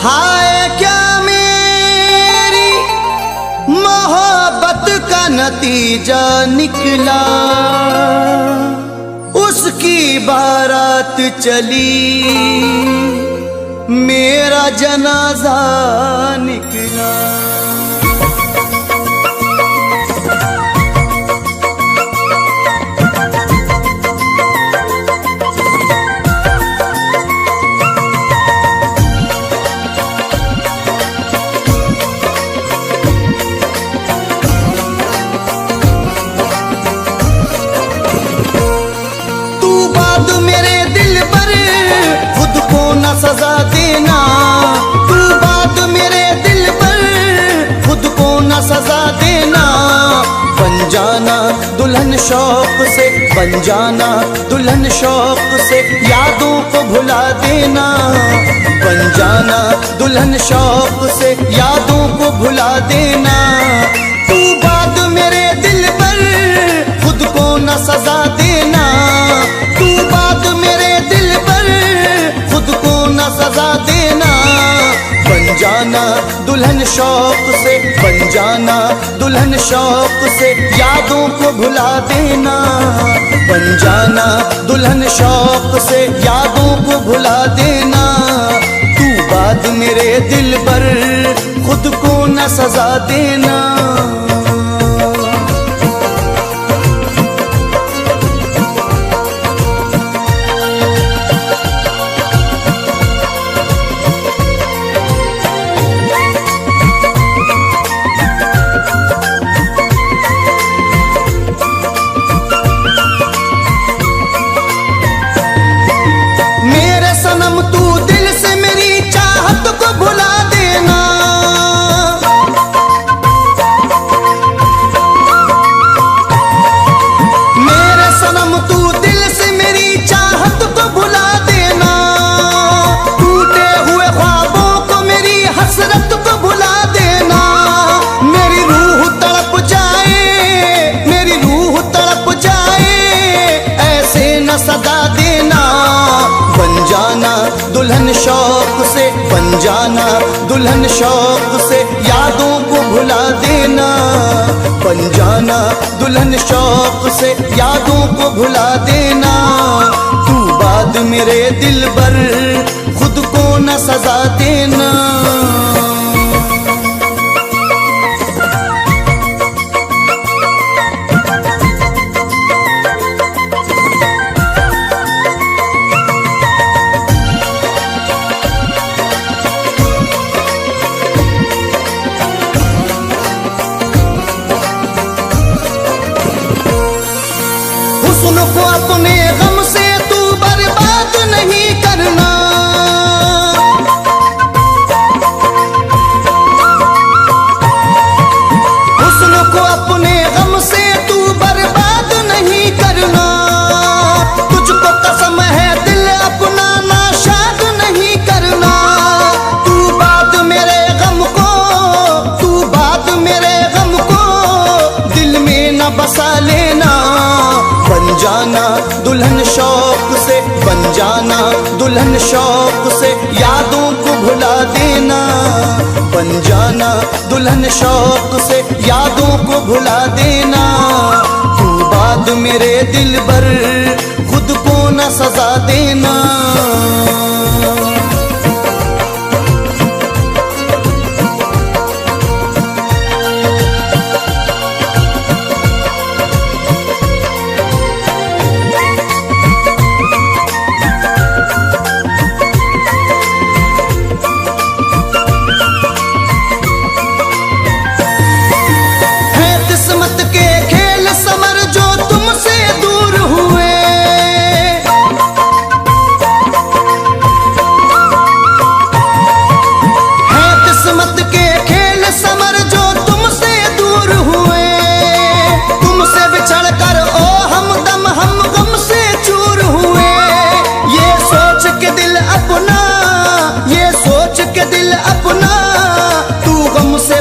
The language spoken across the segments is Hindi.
हाय क्या मेरी मोहब्बत का नतीजा निकला, उसकी बारात चली मेरा जनाजा निकला। सजा देना तू बात मेरे दिल पर, खुद को न सजा देना। बन जाना दुल्हन शौक से, बन जाना दुल्हन शौक से, यादों को भुला देना। बन जाना दुल्हन शौक से, यादों को भुला देना। तू बात मेरे दिल पर, खुद को न सजा देना। तू बात मेरे दिल पर, खुद को न सजा देना। बन जाना दुल्हन शौक से, बन जाना दुल्हन शौक से, यादों को भुला देना। बन जाना दुल्हन शौक से, यादों को भुला देना। तू बात मेरे दिल पर, खुद को न सजा देना। तू दिल से मेरी चाहत को भुला देना। मेरे सनम तू दिल से मेरी चाहत को भुला देना। टूटे हुए ख्वाबों को, मेरी हसरत को भुला देना। मेरी रूह तड़प जाए, मेरी रूह तड़प जाए, ऐसे न सदा देना। बन जाना दुल्हन शौक से, बन जाना दुल्हन शौक से, यादों को भुला देना। बन जाना दुल्हन शौक से, यादों को भुला देना। तू बात मेरे दिल पर, खुद को न सजा देना। हुस्न को अपने गम से तू बर्बाद नहीं करना। हुस्न को अपने गम से तू बर्बाद नहीं करना। तुझको कसम है दिल अपना नाशाद नहीं करना। तू बात मेरे गम को, तू बात मेरे गम को, दिल में न बसा लेना। बन जाना दुल्हन शौक से, बन जाना दुल्हन शौक से, यादों को भुला देना। बन जाना दुल्हन शौक से, यादों को भुला देना। तू बात मेरे दिल पर, खुद को न सजा देना।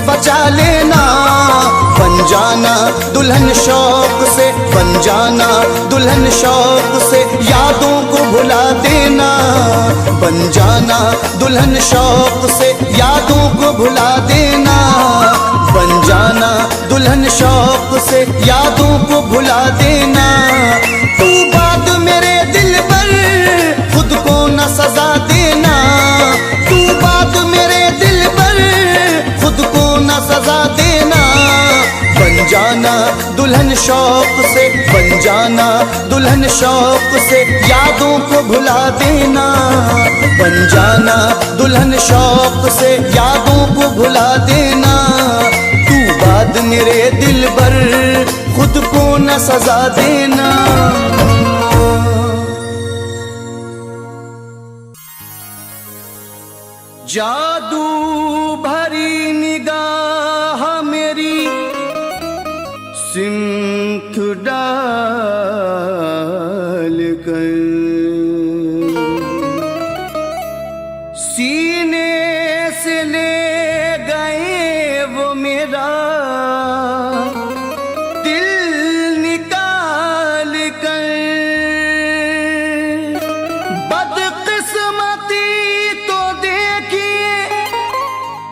बचा लेना। बन जाना दुल्हन शौक से, बन जाना दुल्हन शौक से, यादों को भुला देना। बन जाना दुल्हन शौक से, यादों को भुला देना। बन जाना दुल्हन शौक से, यादों को भुला देना। तू बात मेरे दिल पर खुद को न सजा देना। तू बात मेरे दिल पर खुद को न सजा देना। बन जाना दुल्हन शौक से, बन जाना दुल्हन शौक से, यादों को भुला देना। बन जाना दुल्हन शौक से, यादों को भुला देना। तू बात मेरे दिल पर खुद को न सजा देना। जादू भरी निगाह मेरी सिमत डाल कर, सीने से ले गए वो मेरा दिल निकाल कर। बदकिस्मती तो देखिए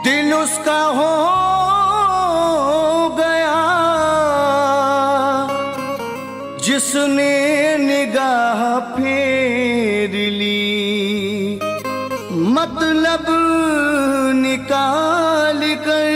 दिल उसका हो गया, जिसने निगाह फेर ली मतलब निकाल कर।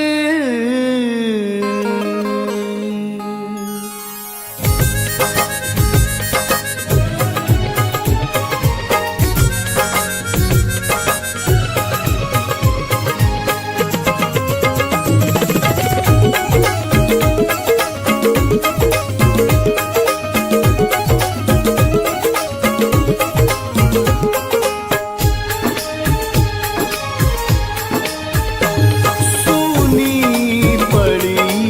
सूनी पड़ी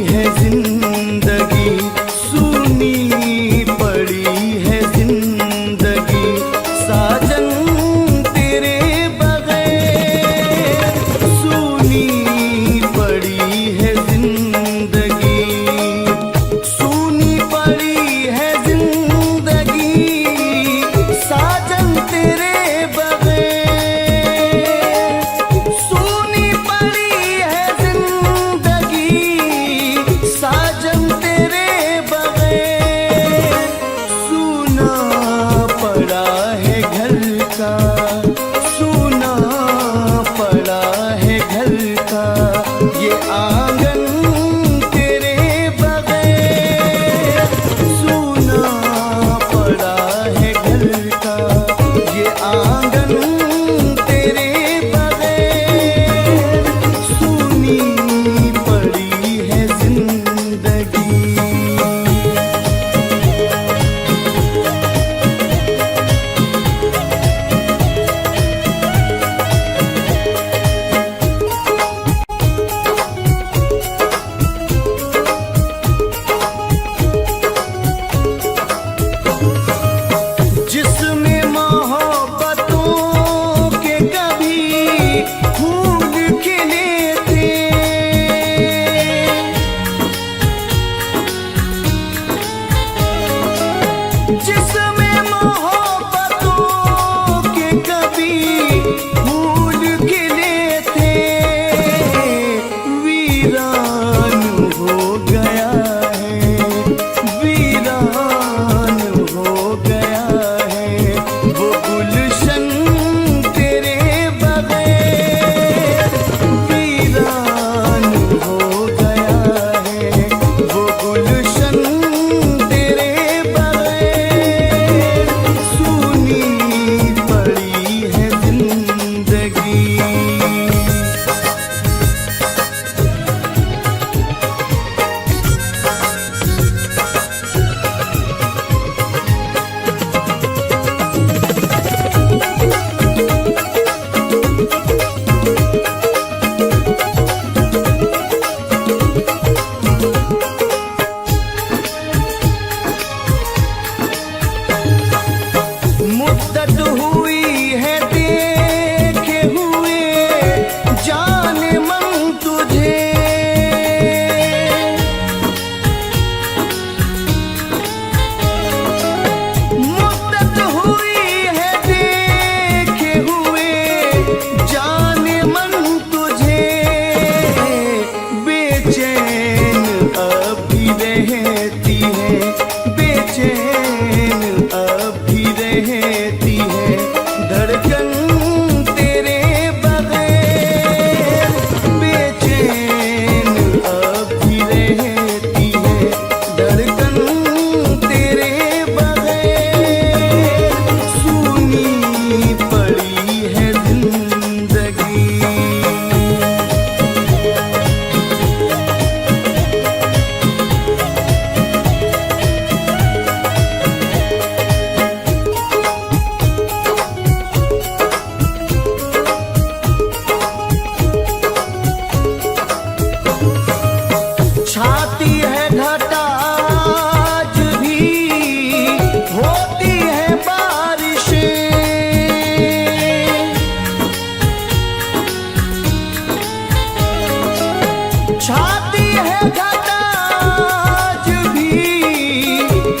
छाती है घटा आज भी,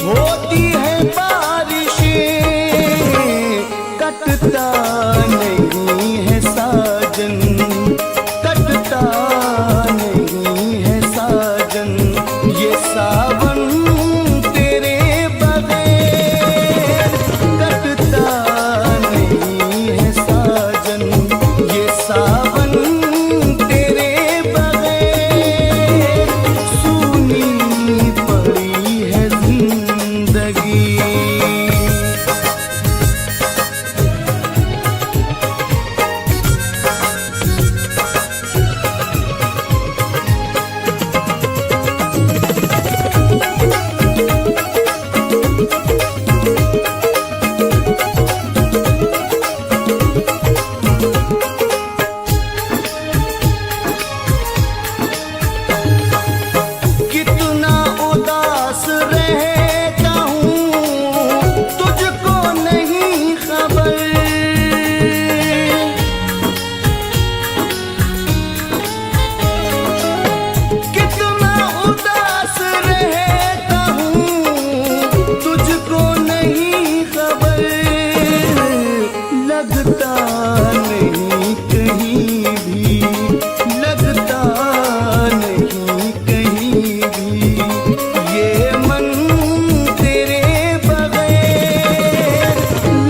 होती है बारिशें, कटता नहीं है साजन, कटता नहीं है साजन, ये सावन तेरे बगैर कटता नहीं है साजन, ये सावन तेरे बगैर सूनी पड़ी है जिंदगी। कितना उदास रहता हूँ तुझको नहीं खबर, कितना उदास रहता हूँ तुझको नहीं खबर, लगता नहीं कहीं भी, लगता नहीं कहीं भी, ये मन तेरे बगैर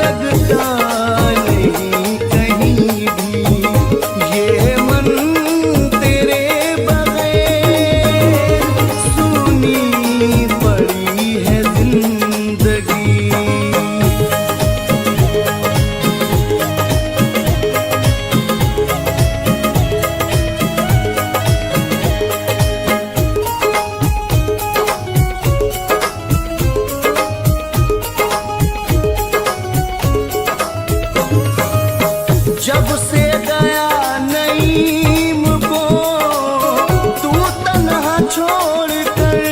लगता नहीं कहीं भी, ये मन तेरे बगैर सूनी पड़ी है जिंदगी। जब से गया नईम को तू तन्हा छोड़ कर,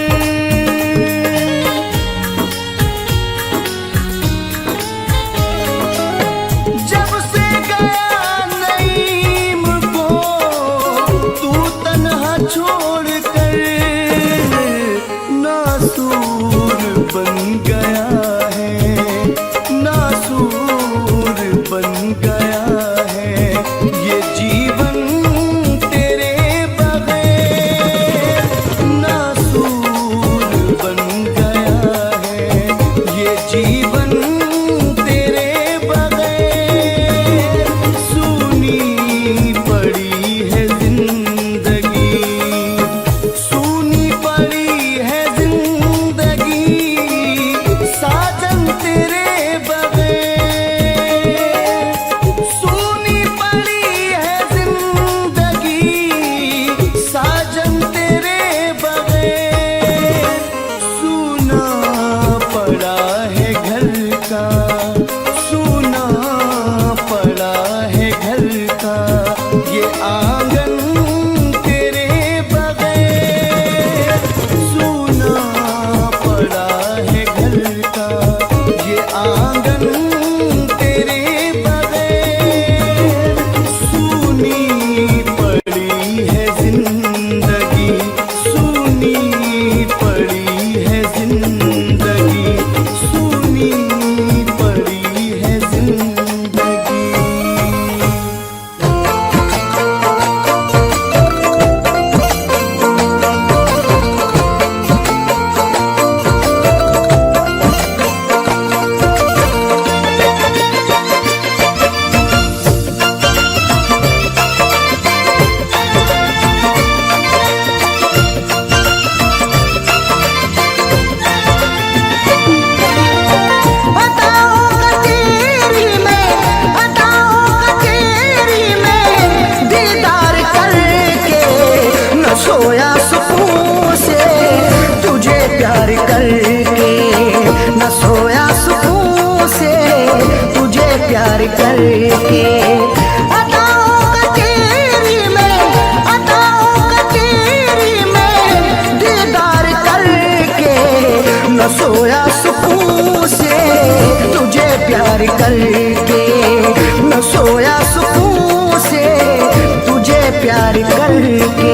जब से गया नईम को तू तन्हा छोड़ कर, नासूर बन गया है, नासूर बन गया है, ये जीवन तेरे बगैर नासूर बन गया है, ये जीवन तेरे बगैर सूनी पड़ी है जिंदगी, सूनी पड़ी है जिंदगी, साजन तेरे बगैर सूनी पड़ी है जिंदगी, साजन तेरे बगैर सूना पड़ा है घर का, सूना पड़ा है घर का, ये आंगन तेरे बगैर सूना पड़ा है घर का, ये आंगन तेरे बगैर सूनी पड़ी है जिंदगी, सूनी पड़ी है जिंदगी, सूनी पड़ी है जिंदगी। सोया सुकून से तुझे प्यार करके, न सोया सुकून से तुझे प्यार करके, अदाओं का तेरी में, अदाओं का तेरी में दीदार करके, न सोया सुकून से तुझे प्यार करके, न सोया सुकून से तुझे प्यार करके।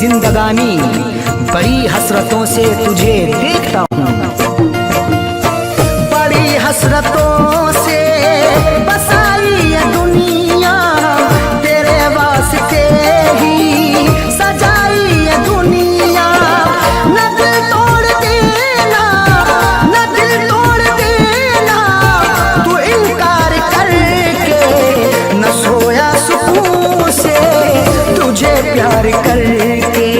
जिंदगानी, बड़ी हसरतों से तुझे देखता हूँ। बड़ी हसरतों से बसाई ये दुनिया, तेरे वास्ते ही सजाई ये दुनिया। न दिल तोड़ देना, न दिल तोड़ देना, तू इनकार करके न सोया सुकून से, तुझे प्यार करके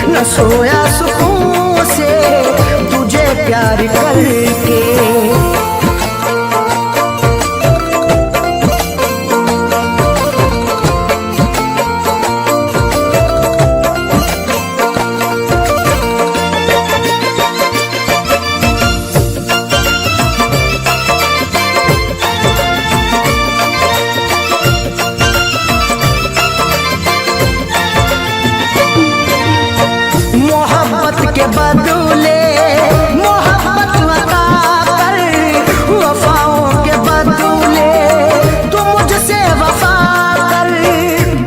न सोया सुकून से, तुझे प्यार करके। के बदले मोहब्बत अता कर, वफाओं के बदले तू मुझसे वफा कर।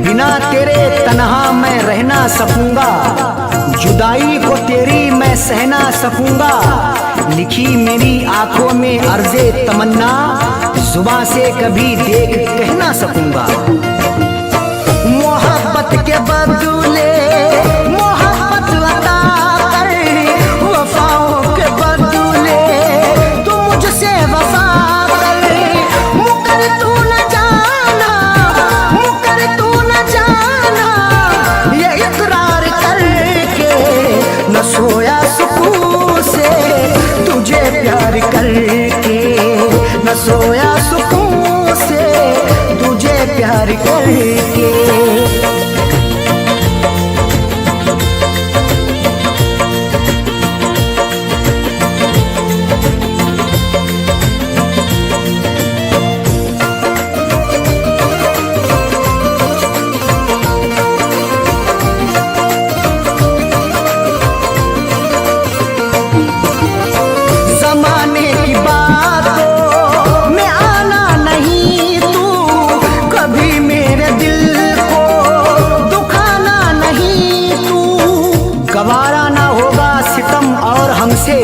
बिना तेरे तन्हा मैं रह ना सकूंगा, जुदाई को तेरी मैं सह ना सकूंगा। लिखी मेरी आंखों में अर्ज़े तमन्ना, जुबां से कभी देख कह ना सकूंगा। मोहब्बत के बदले मोहब्बत अता कर, वफाओं के बदले तू मुझसे वफा कर। मुकर तू न जाना, मुकर तू न जाना, ये इकरार करके न सोया सुकून से, तुझे प्यार करके न सोया सुकून से, तुझे प्यार करके। जमाने की बातों में आना नहीं तू, कभी मेरे दिल को दुखाना नहीं तू। गवारा ना होगा सितम और हमसे,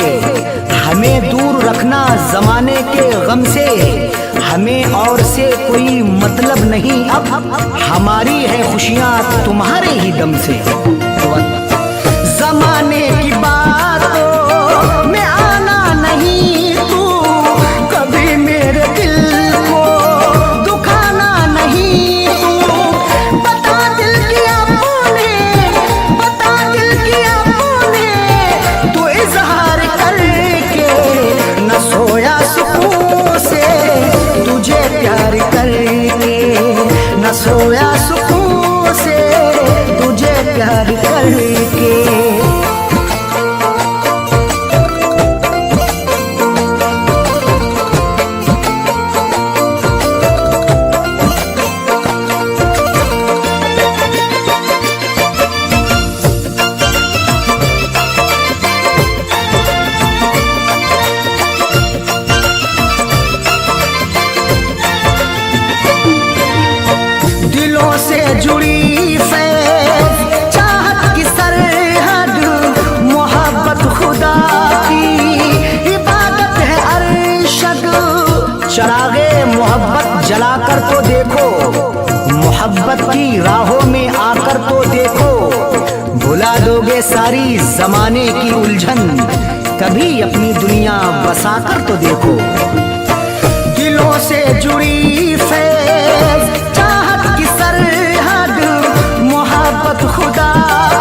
हमें दूर रखना जमाने के गम से। हमें और से कोई मतलब नहीं अब, हमारी है खुशियाँ तुम्हारे ही दम से। जमाने की बातों में आना नहीं तू, कभी मेरे दिल को दुखाना नहीं तू। बता दिल किया तूने, बता दिल किया तूने, तू इजहार करके न सोया सुकून से, तुझे प्यार करके न सोया सुकून से, तुझे प्यार करके। दिलों से जुड़ी फैज़ चाहत की सरहद, मोहब्बत खुदा की इबादत है अरशद। चरागे मोहब्बत जलाकर तो देखो, मोहब्बत की राहों में आकर तो देखो। भुला दोगे सारी जमाने की उलझन, कभी अपनी दुनिया बसाकर तो देखो। दिलों से जुड़ी फैज़ चाहत की सरहद, मोहब्बत खुदा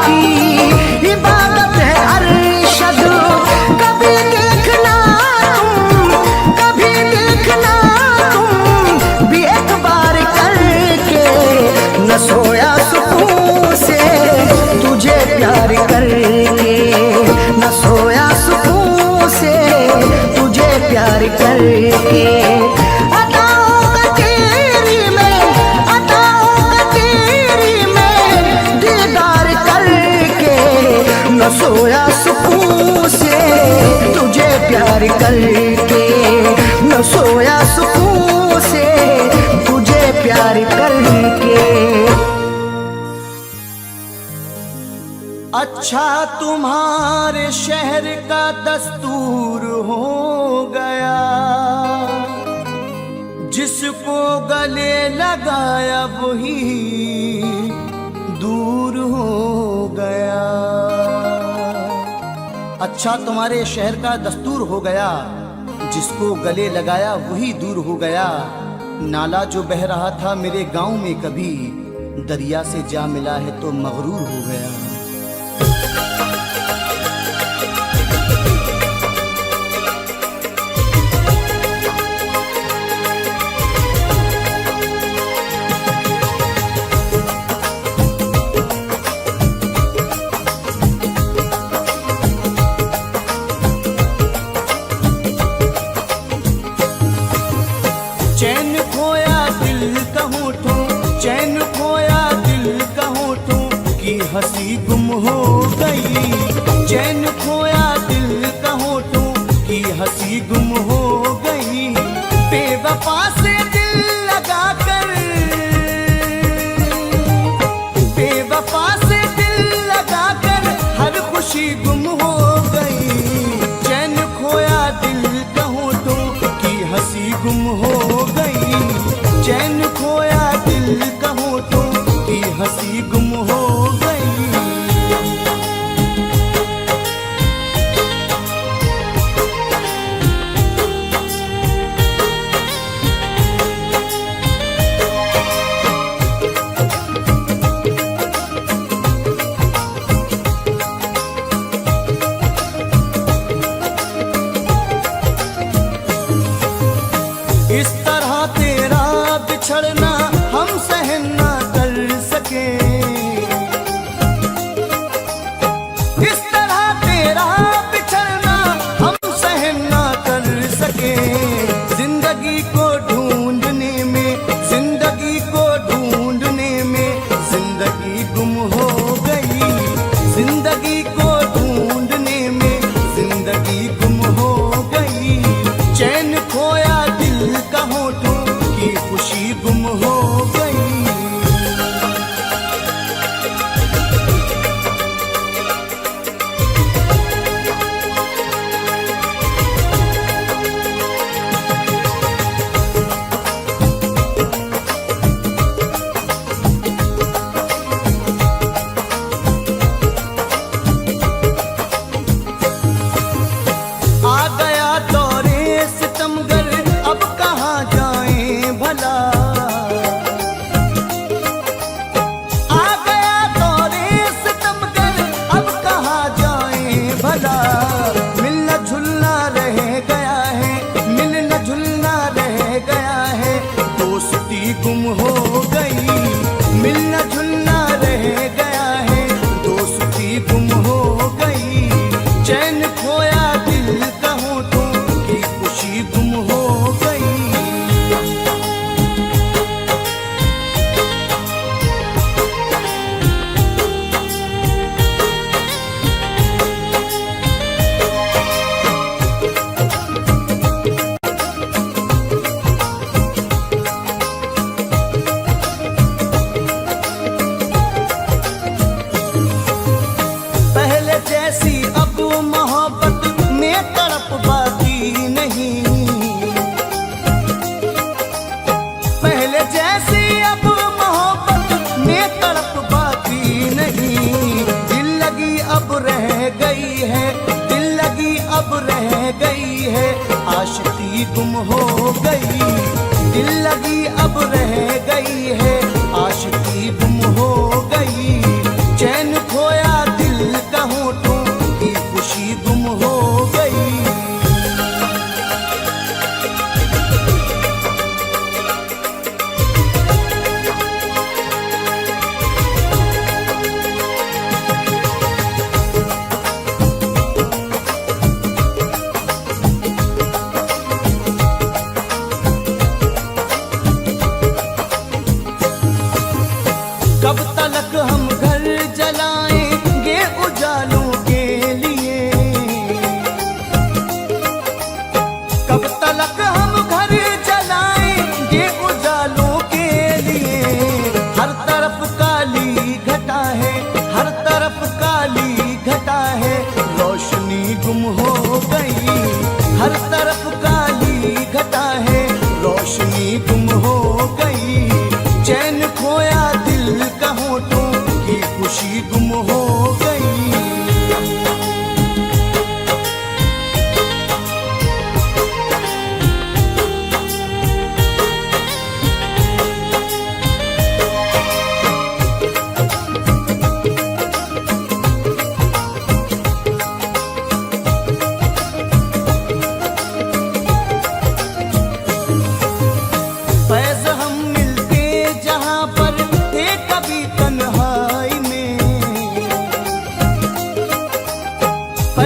की इबादत है अरशद। कभी देखना तुम, कभी देखना तुम भी एक बार करके न सोया सुकून से, तुझे प्यार करके न सोया सुकून से, तुझे प्यार करके। न सोया सुकून से, तुझे प्यार करके न सोया सुकून से, तुझे प्यार करके। अच्छा तुम्हारे शहर का दस्तूर हो गया, जिसको गले लगाया वही दूर हो गया। अच्छा तुम्हारे शहर का दस्तूर हो गया, जिसको गले लगाया वही दूर हो गया। नाला जो बह रहा था मेरे गांव में कभी, दरिया से जा मिला है तो मगरूर हो गया। चैन खोया दिल का होठों, चैन खोया दिल का होठों की हंसी गुम हो गई। चैन खोया दिल का होठों की हंसी गुम हो गई। बेवफा से दिल लगा कर, बेवफा से दिल लगा कर हर खुशी गुम हो गई। चैन खोया दिल का होठों की हंसी गुम हो गई। चैन खोया दिल का होठों की हंसी गुम हो गई। इस तरह तेरा बिछड़ना हम सहन ना कर सके। इस तरह तेरा बिछड़ना हम सहन ना कर सके। जिंदगी को ढूंढने में, जिंदगी को ढूंढने में जिंदगी गुम हो गई। जिंदगी को ढूंढने में जिंदगी गुम हो गई। चैन खोया दिल का होठों की खुशी गुम हो गई। आ गया दौरे सितमगर, अब कहाँ जाएं भला। आ गया दौरे सितमगर, अब कहाँ जाएं भला। मिलना जुलना रह गया है, मिलना जुलना रह गया है, दोस्ती गुम हो गई। मिलना जुलना रह गया है, दोस्ती गुम हो गई। चैन खोया दिल का होठों की खुशी गुम हो गई। पहले जैसी अब मोहब्बत में तड़प बाकी नहीं। पहले जैसी अब मोहब्बत में तड़प बाकी नहीं। दिल लगी अब रह गई है, दिल लगी अब रह गई है, आशिकी गुम हो गई। दिल लगी अब रह गई है, आशिकी गुम हो गई। चैन खोया दिल का होठों की खुशी गुम हो गई।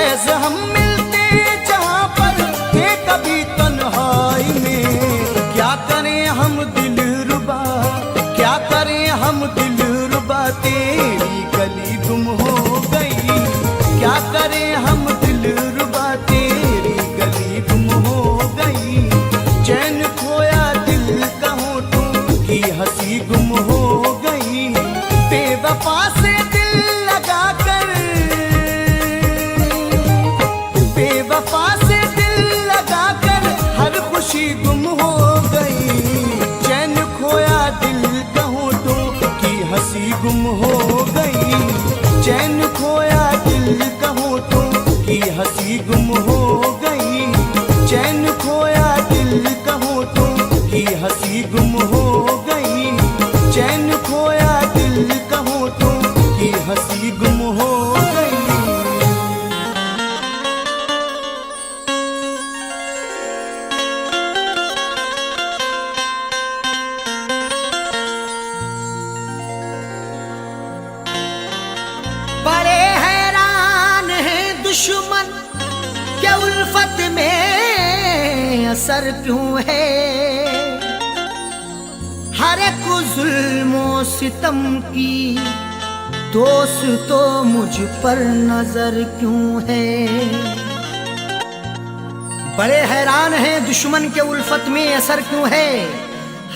फैज हम मिलते जहाँ पर थे कभी तन्हाई में। क्या करें हम दिलरुबा, क्या करें हम दिलरुबा, तेरी गली गुम हो गई। क्या करें हम दिलरुबा, तेरी गली गुम हो गई। चैन खोया दिल का होठों की हंसी गुम हो गई। बेवफा से दिल लगा कर, बेवफा से दिल लगा कर हर खुशी गुम हो गई। चैन खोया दिल का होठों की हंसी गुम हो गई। चैन खोया दिल का होठों की हंसी गुम हो गई। चैन खोया दिल का होठों की हंसी गुम हो गई। चैन खोया दिल का होठों की हंसी गुम हो गई। बड़े हैरान हैं दुश्मन के उल्फत में असर क्यों है। हर एक जुल्मो सितम की दोस्त तो मुझ पर नजर क्यों है। बड़े हैरान हैं दुश्मन के उल्फत में असर क्यों है।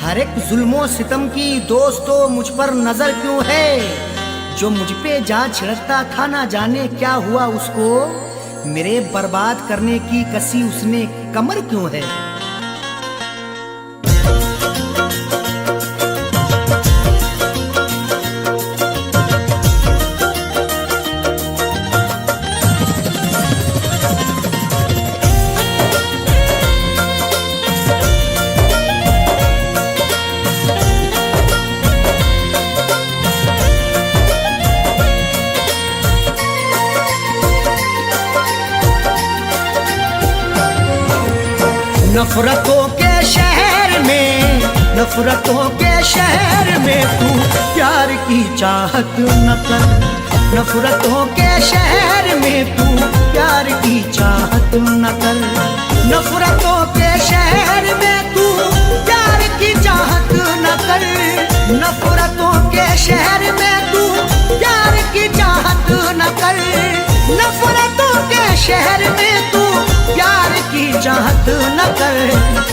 हर एक जुल्मो सितम की दोस्त तो मुझ पर नजर क्यों है। जो मुझ पे जा छिड़कता था ना जाने क्या हुआ उसको। मेरे बर्बाद करने की कसी उसने कमर क्यों है। नफरतों के शहर में, नफरतों के शहर में तू प्यार की चाहत न कर। नफरतों के शहर में तू प्यार की चाहत न कर। नफरतों के शहर में तू प्यार की चाहत न कर। नफरतों के शहर में तू प्यार की चाहत न कर। नफरतों के शहर में तू प्यार की चाहत न कर।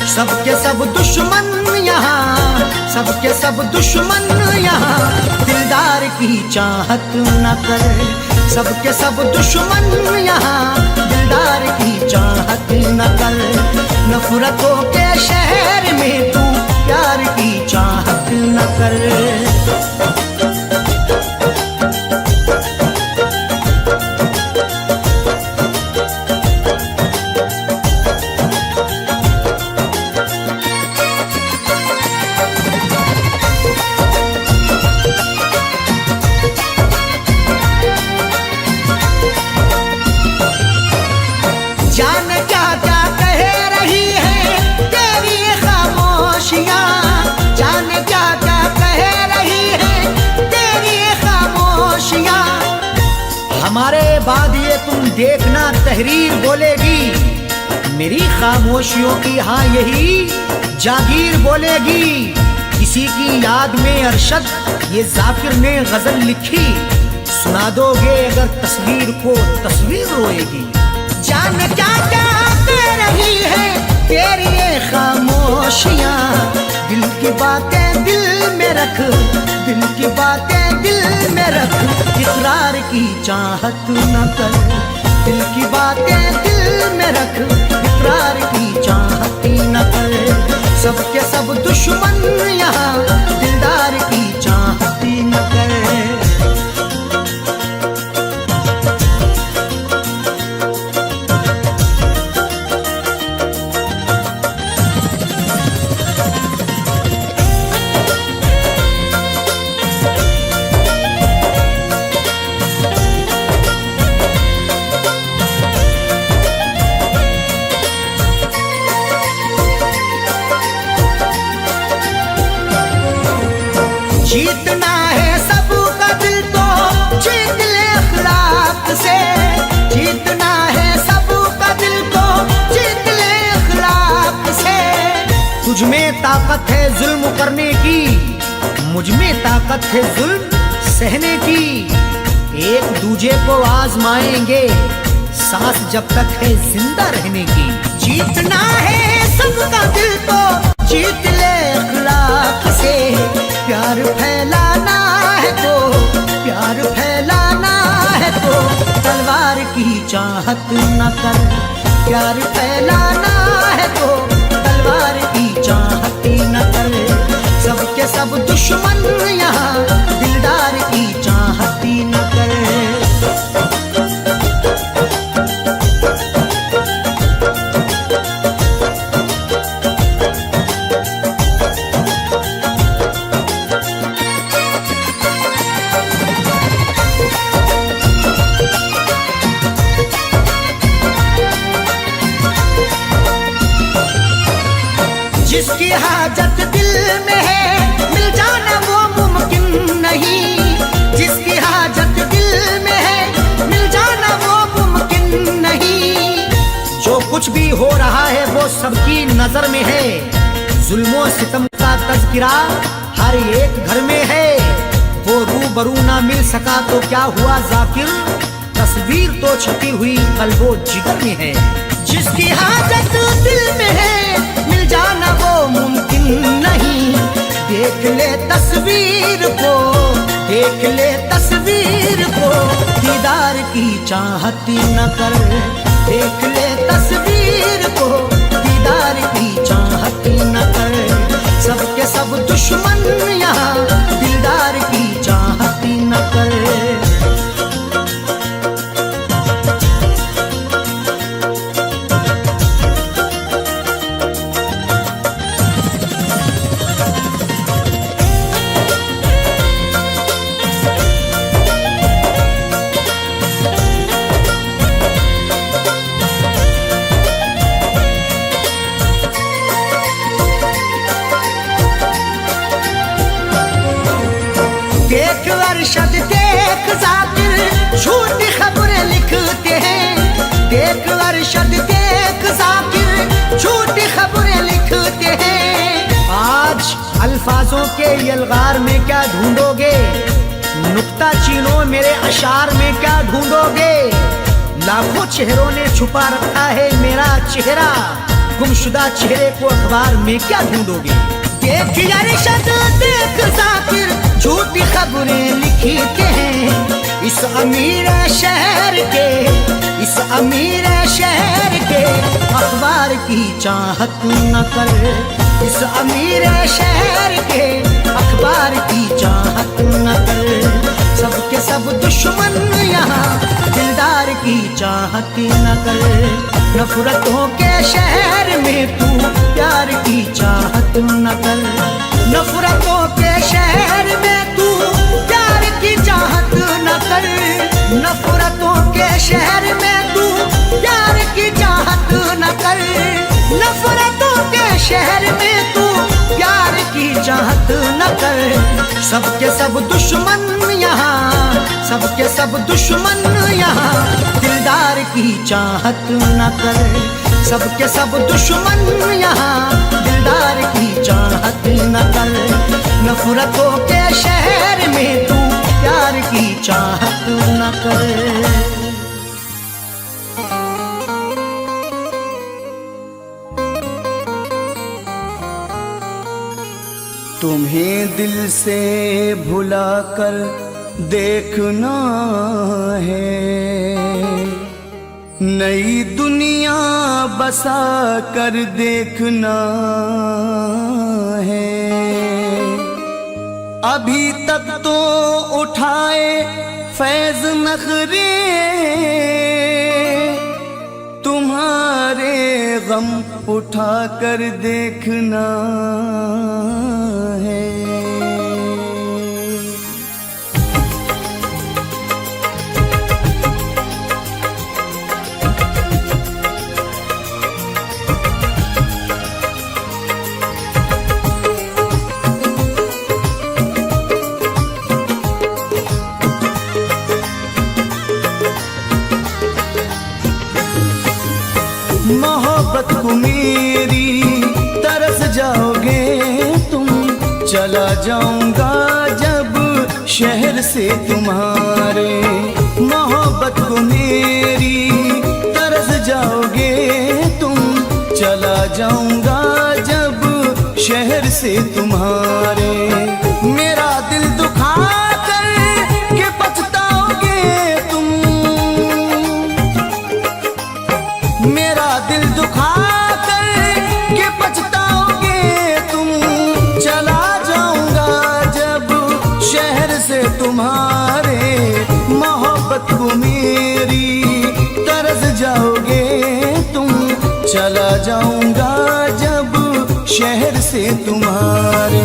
सबके सब दुश्मन यहाँ, सबके सब दुश्मन यहाँ दिलदार की चाहत न कर। सबके सब दुश्मन यहाँ दिलदार की चाहत न कर। नफरतों के शहर में तू प्यार की चाहत न कर। जाने क्या क्या कह रही है तेरी खामोशियाँ। जाने क्या क्या कह रही है तेरी खामोशियाँ। हमारे बाद ये तुम देखना तहरीर बोलेगी। मेरी खामोशियों की हाँ यही जागीर बोलेगी। किसी की याद में अरशद ये जाकिर ने गजल लिखी। सुना दोगे अगर तस्वीर को तस्वीर रोएगी। जाने क्या क्या कह रही है तेरी ये खामोशियाँ। दिल की बातें दिल में रख, दिल की बातें दिल में रख। इकरार की चाहत न कर। दिल की बातें दिल में रख, इकरार की चाहत न कर। सबके सब दुश्मन यहाँ दिलदार की चाहत न कर। ताकत है जुल्म करने की, मुझ में ताकत है जुल्म सहने की। एक दूजे को आजमाएंगे सांस जब तक है जिंदा रहने की। जीतना है सबका दिल तो जीत ले अखलाक से, प्यार फैलाना है तो, प्यार फैलाना है तो तलवार की चाहत न कर। प्यार फैलाना है तो तलवार की चाहत न कर। सबके सब दुश्मन यहाँ दिलदार की चाहत न कर। जिसकी हाजत दिल में है मिल जाना वो मुमकिन नहीं। जिसकी हाजत दिल में है मिल जाना वो मुमकिन नहीं। जो कुछ भी हो रहा है वो सबकी नजर में है। जुल्मों सितम का तज़किरा हर एक घर में है। वो रूबरू ना मिल सका तो क्या हुआ जाकिर, तस्वीर तो छपी हुई कल्बो जिगर में है। जिसकी हाजत दिल में है मिल जाना वो मुमकिन नहीं। देख ले तस्वीर को, देख ले तस्वीर को, दीदार की चाहत न कर। देख ले तस्वीर को, दीदार की चाहत न कर। सबके सब दुश्मन यहाँ दिलदार की चाहत न कर। देख अरशद देख जाकिर झूठी खबरें लिखते हैं। देख अरशद देख जाकिर झूठी खबरें लिखते हैं। आज अल्फाजों के यलगार में क्या ढूंढोगे, नुक्ता चीनो मेरे अशार में क्या ढूंढोगे। लाखों चेहरों ने छुपा रखा है मेरा चेहरा, गुमशुदा चेहरे को अखबार में क्या ढूंढोगे। देख अरशद देख जाकिर झूठी खबरें लिखते हैं। इस अमीर शहर के, इस अमीर शहर के अखबार की चाहत न कर। इस अमीर शहर के अखबार की चाहत न कर। सबके सब दुश्मन यहाँ दिलदार की चाहत न कर। नफरतों के शहर में तू प्यार की चाहत न कर। नफरतों के शहर में तू प्यार की चाहत न कर। नफरतों के शहर में तू प्यार की चाहत न कर। नफरतों के शहर में तू प्यार की चाहत न कर। सबके सब दुश्मन यहाँ, सबके सब दुश्मन यहाँ दिलदार की चाहत न कर। सबके सब दुश्मन यहाँ दिलदार की चाहत न कर। नफरतों के शहर में तू प्यार की चाहत न कर। तुम्हें दिल से भुला कर देखना है, नई दुनिया बसा कर देखना है। अभी तक तो उठाए फैज नखरे, तुम्हारे गम उठा कर देखना है। मोहब्बत को मेरी तरस जाओगे, चला जाऊंगा जब शहर से तुम्हारे। मोहब्बत को मेरी तरस जाओगे तुम, चला जाऊंगा जब शहर से तुम्हारे। मेरा दिल दुखा कर के पछताओगे तुम, मेरा दिल दुखा कर के पछताओगे तुम, चला जाऊंगा जब शहर से तुम्हारे। मोहब्बत को मेरी तरस जाओगे तुम, चला जाऊंगा जब शहर से तुम्हारे।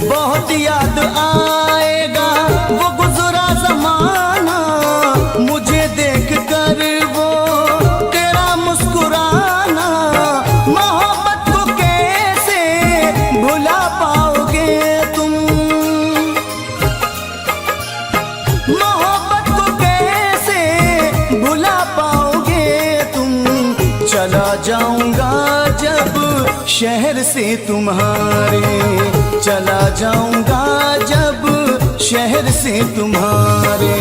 बहुत याद आएगा वो गुजरा ज़माना, मुझे देख कर वो तेरा मुस्कुराना। मोहब्बत को कैसे भुला पाओगे तुम, मोहब्बत को कैसे भुला पाओगे तुम, चला जाऊंगा जब शहर से तुम्हारे। चला जाऊंगा जब शहर से तुम्हारे।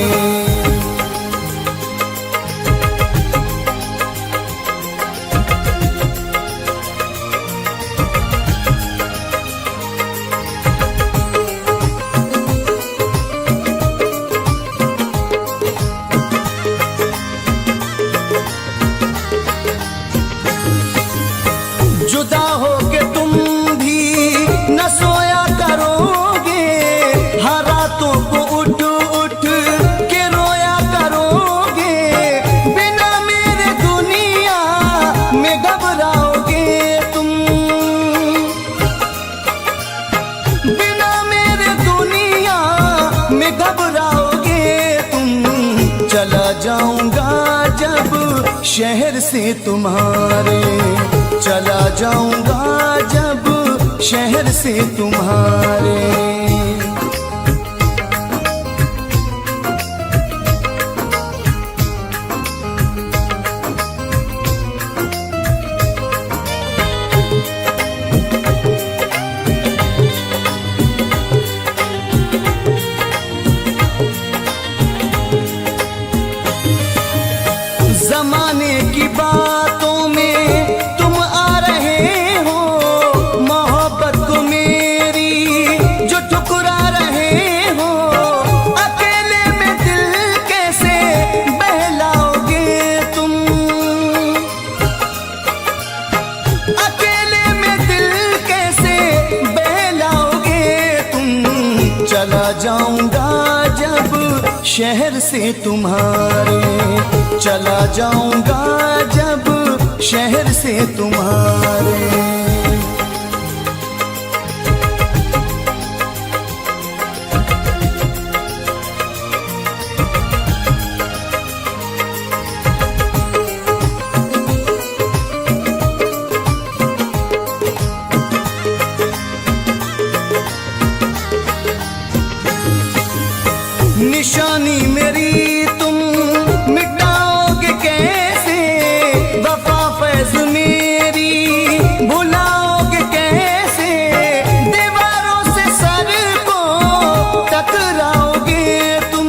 जुदा हो के तुम भी न सोया करोगे, हर रातों को उठ उठ के रोया करोगे। बिना मेरे दुनिया में घबराओगे तुम, बिना मेरे दुनिया में घबराओगे तुम, चला जाऊंगा जब शहर से तुम्हारे। चला जाऊंगा जब शहर से तुम्हारे। जमाने की बातों में तुम आ रहे हो, मोहब्बत को मेरी जो ठुकरा रहे हो। अकेले में दिल कैसे बहलाओगे तुम, अकेले में दिल कैसे बहलाओगे तुम, चला जाऊंगा जब शहर से तुम्हारे। चला जाऊंगा जब शहर से तुम्हारे। निशानी मेरी तुम मिटाओगे कैसे, वफा फैज़ मेरी भुलाओगे कैसे। दीवारों से सर को टकराओगे तुम,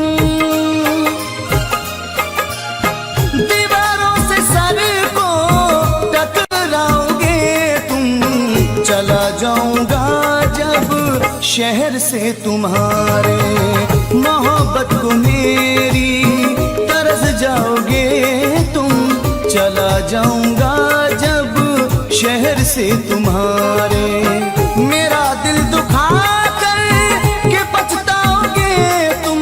दीवारों से सर को टकराओगे तुम, चला जाऊंगा जब शहर से तुम्हारे। मोहब्बत को मेरी तरस जाओगे तुम, चला जाऊंगा जब शहर से तुम्हारे। मेरा दिल दुखा कर के पछताओगे तुम,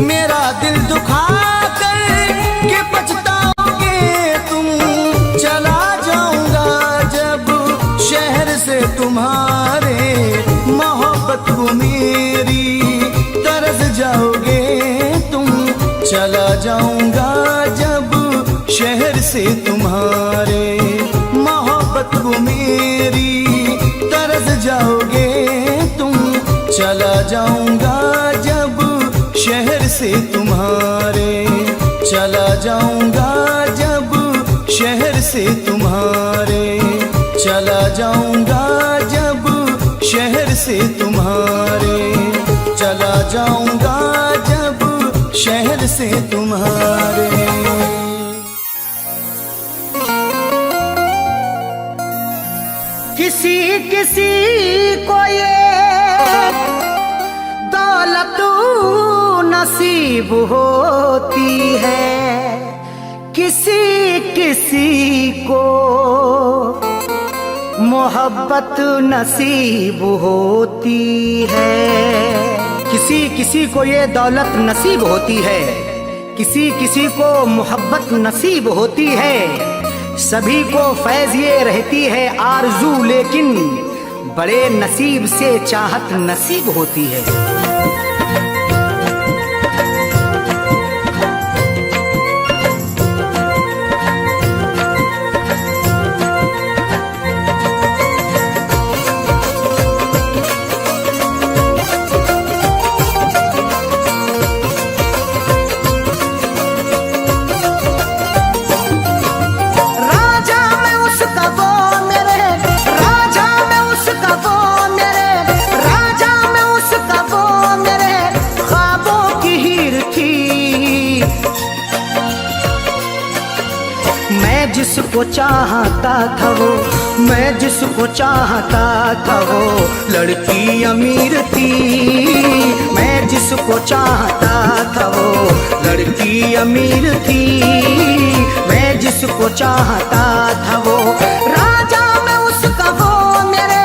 मेरा दिल दुखा कर के पछताओगे तुम, चला जाऊंगा जब शहर से तुम्हारे। मोहब्बत को मेरी तरस जाओगे तुम, चला जाऊंगा से तुम्हारे, मोहब्बत को मेरी तरस जाओगे तुम, चला जाऊंगा जब शहर से तुम्हारे, चला जाऊंगा जब शहर से तुम्हारे, चला जाऊंगा जब शहर से तुम्हारे, चला जाऊंगा जब शहर से तुम्हारे। किसी किसी को ये दौलत नसीब होती है, किसी किसी को मोहब्बत नसीब होती है। किसी किसी को ये दौलत नसीब होती है, किसी किसी को मोहब्बत नसीब होती है। सभी को फैज़ ये रहती है आरज़ू, लेकिन बड़े नसीब से चाहत नसीब होती है। जिसको चाहता था वो, मैं जिसको चाहता था वो लड़की अमीर थी। मैं जिसको चाहता था वो लड़की अमीर थी। मैं जिसको चाहता था वो राजा में उसका वो मेरे,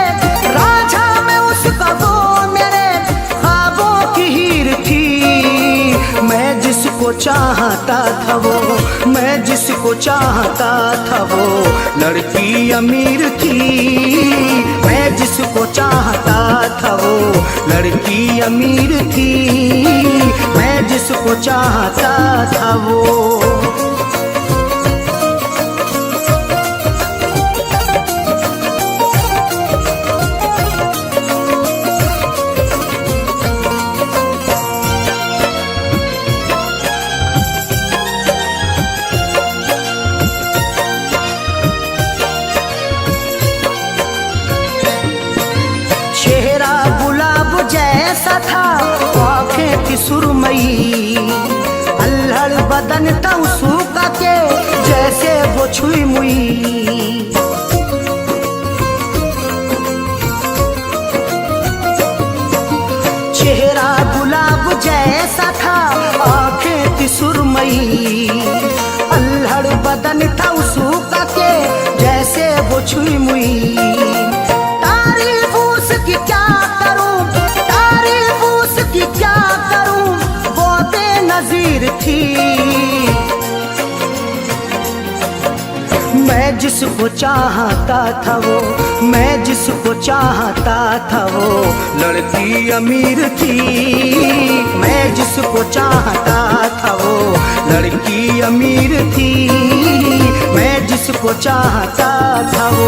राजा में उसका वो मेरे ख्वाबों की हीर थी। मैं जिसको चाहता था वो, मैं जिसको चाहता था वो लड़की अमीर थी। मैं जिसको चाहता था वो लड़की अमीर थी। मैं जिसको चाहता था वो। जैसा था आँखें थी सुरमई, अल्हड़ बदन था उसका के जैसे वो छुई मुई। चेहरा गुलाब जैसा था आँखें थी सुरमई, अल्हड़ बदन था उसका के जैसे वो छुई मुई। तारीफ उसकी क्या करूं, तारीफ उसकी क्या करूं, वो बेनज़ीर थी। मैं जिसको चाहता था वो, मैं जिसको चाहता था वो लड़की अमीर थी। मैं जिसको चाहता था वो लड़की अमीर थी। मैं जिसको चाहता था वो।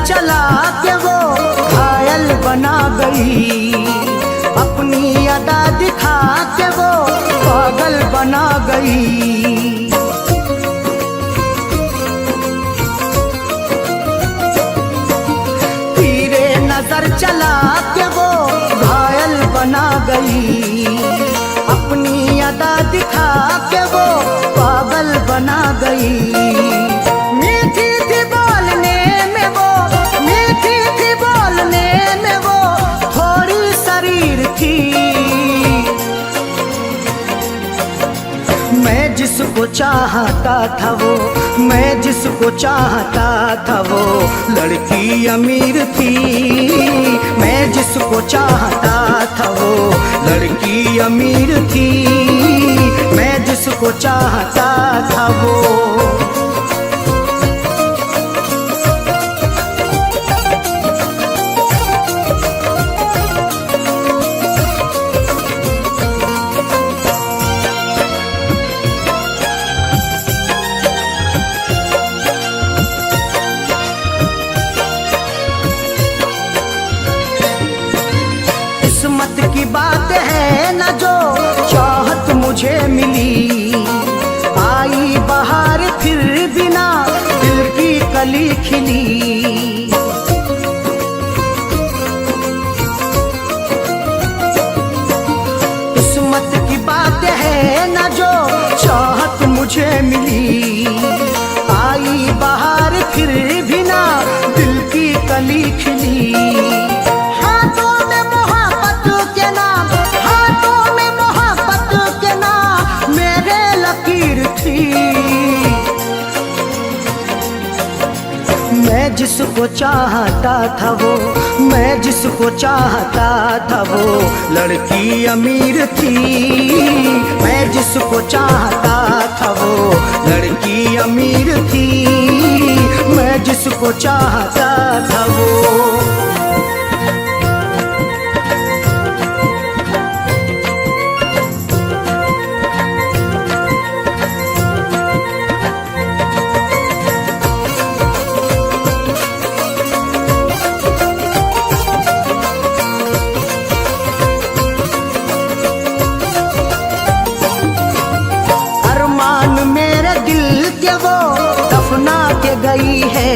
चला के वो घायल बना गई, अपनी अदा दिखा के वो पागल बना गई। तीरे नजर चला के वो घायल बना गई, अपनी अदा दिखा के वो पागल बना गई। मीठी थी बोलने में वो, मीठी थी बोलने में वो, थोड़ी शरीर थी। मैं जिसको चाहता था वो, मैं जिसको चाहता था वो लड़की अमीर थी। मैं जिसको चाहता था वो लड़की अमीर थी। मैं जिसको चाहता था वो। किस्मत की बात है न जो चाहत मुझे मिली। आई बहार फिर बिना दिल की कली खिली। किस्मत की बात है न जो चाहत मुझे मिली। आई बहार फिर बिना दिल की कली खिली। मैं जिसको चाहता था वो, मैं जिसको चाहता था वो लड़की अमीर थी। मैं जिसको चाहता था वो लड़की अमीर थी। मैं जिसको चाहता था वो। दफना के गई है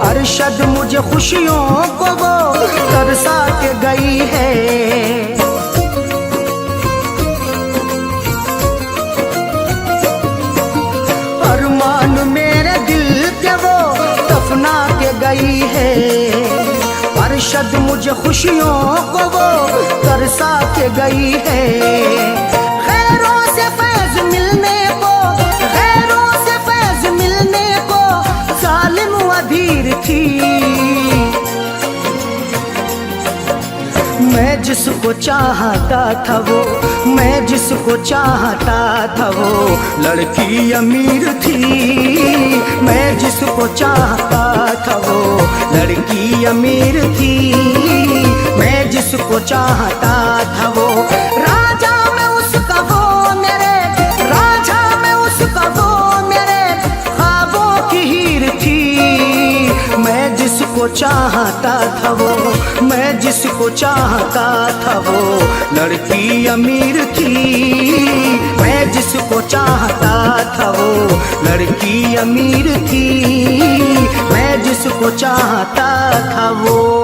अरशद मुझे खुशियों को वो तरसा के गई है। अरमान मेरे दिल के वो दफना के गई है। अरशद मुझे खुशियों को वो तरसा के गई है। खैरों से फैज मिलने को, थी। मैं जिसको चाहता था वो, मैं जिसको चाहता था वो लड़की अमीर थी। मैं जिसको चाहता था वो लड़की अमीर थी। मैं जिसको चाहता था वो राजा में उसका वो मेरे, राजा में उसका वो मेरे ख्वाबों की हीर थी। मैं जिसको चाहता था वो, मैं जिसको चाहता था वो लड़की अमीर थी। मैं जिसको चाहता था वो लड़की अमीर थी। मैं जिसको चाहता था वो।